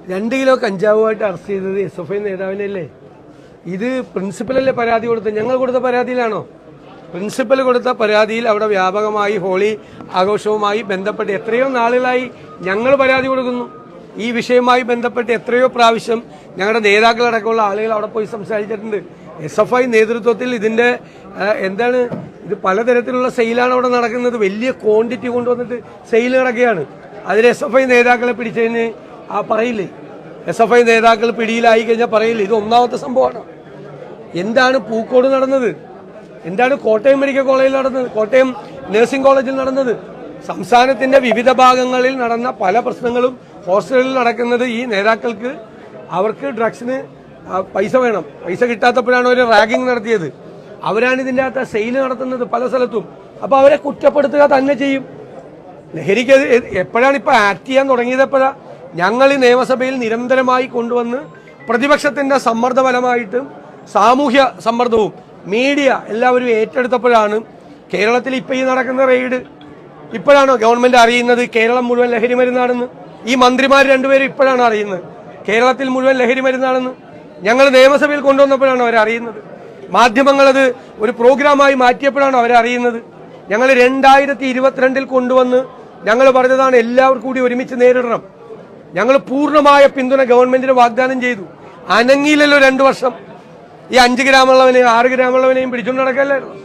2 kilo കഞ്ചാവുമായിട്ട് arrest ചെയ്തത് SFI നേതാവിനല്ലേ? ഇത് പ്രിൻസിപ്പലല്ലേ പരാതി കൊടുത്തത്? ഞങ്ങൾ കൊടുത്ത പരാതിയിലാണോ? പ്രിൻസിപ്പൽ കൊടുത്ത പരാതിയിൽ അവിടെ വ്യാപകമായി ഹോളി ആഘോഷവുമായി ബന്ധപ്പെട്ട് എത്രയോ നാളുകളായി ഞങ്ങൾ പരാതി കൊടുക്കുന്നു. ഈ വിഷയവുമായി ബന്ധപ്പെട്ട് എത്രയോ പ്രാവശ്യം ഞങ്ങളുടെ നേതാക്കളടക്കമുള്ള ആളുകൾ അവിടെ പോയി സംസാരിച്ചിട്ടുണ്ട്. SFI നേതൃത്വത്തിൽ ഇതിന്റെ എന്താണ് ഇത് പലതരത്തിലുള്ള സെയിലാണ് അവിടെ നടക്കുന്നത്. വലിയ ക്വാണ്ടിറ്റി കൊണ്ടുവന്നിട്ട് സെയിൽ നടക്കുകയാണ്. അതിൽ SFI നേതാക്കളെ പിടിച്ചതിന് പറയില്ലേ? SFI നേതാക്കൾ പിടിയിലായി കഴിഞ്ഞാൽ പറയില്ലേ? ഇത് ഒന്നാമത്തെ സംഭവമാണ്. എന്താണ് പൂക്കോട് നടന്നത്? എന്താണ് കോട്ടയം മെഡിക്കൽ കോളേജിൽ നടന്നത്? കോട്ടയം നഴ്സിംഗ് കോളേജിൽ നടന്നത്? സംസ്ഥാനത്തിന്റെ വിവിധ ഭാഗങ്ങളിൽ നടന്ന പല പ്രശ്നങ്ങളും ഹോസ്റ്റലിൽ നടക്കുന്നത് ഈ നേതാക്കൾക്ക് അവർക്ക് ഡ്രഗ്സിന് പൈസ വേണം. പൈസ കിട്ടാത്തപ്പോഴാണ് അവർ റാഗിംഗ് നടത്തിയത്. അവരാണ് ഇതിൻ്റെ അകത്ത് സെയിൽ നടത്തുന്നത് പല സ്ഥലത്തും. അപ്പോൾ അവരെ കുറ്റപ്പെടുത്തുക തന്നെ ചെയ്യും. ലഹരിക്ക് എപ്പോഴാണ് ഇപ്പോൾ ആക്ട് ചെയ്യാൻ തുടങ്ങിയത്? എപ്പോഴാണ്? ഞങ്ങൾ ഈ നിയമസഭയിൽ നിരന്തരമായി കൊണ്ടുവന്ന് പ്രതിപക്ഷത്തിന്റെ സമ്മർദ്ദഫലമായിട്ടും സാമൂഹ്യ സമ്മർദ്ദവും മീഡിയ എല്ലാവരും ഏറ്റെടുത്തപ്പോഴാണ് കേരളത്തിൽ ഇപ്പം ഈ നടക്കുന്ന റെയ്ഡ്. ഇപ്പോഴാണോ ഗവൺമെന്റ് അറിയുന്നത് കേരളം മുഴുവൻ ലഹരി മരുന്നാണെന്ന്? ഈ മന്ത്രിമാർ രണ്ടുപേരും ഇപ്പോഴാണ് അറിയുന്നത് കേരളത്തിൽ മുഴുവൻ ലഹരി മരുന്നാണെന്ന്? ഞങ്ങൾ നിയമസഭയിൽ കൊണ്ടുവന്നപ്പോഴാണ് അവരറിയുന്നത്. മാധ്യമങ്ങളത് ഒരു പ്രോഗ്രാമായി മാറ്റിയപ്പോഴാണ് അവരറിയുന്നത്. ഞങ്ങൾ 2022 കൊണ്ടുവന്ന് ഞങ്ങൾ പറഞ്ഞതാണ് എല്ലാവർക്കും കൂടി ഒരുമിച്ച് നേരിടണം. ഞങ്ങൾ പൂർണ്ണമായ പിന്തുണ ഗവൺമെന്റിന് വാഗ്ദാനം ചെയ്തു. അനങ്ങിയില്ലല്ലോ 2 വർഷം. ഈ 5 ഗ്രാമുള്ളവനെയും 6 ഗ്രാമുള്ളവനെയും പിടിച്ചുകൊണ്ട് നടക്കല്ലായിരുന്നു.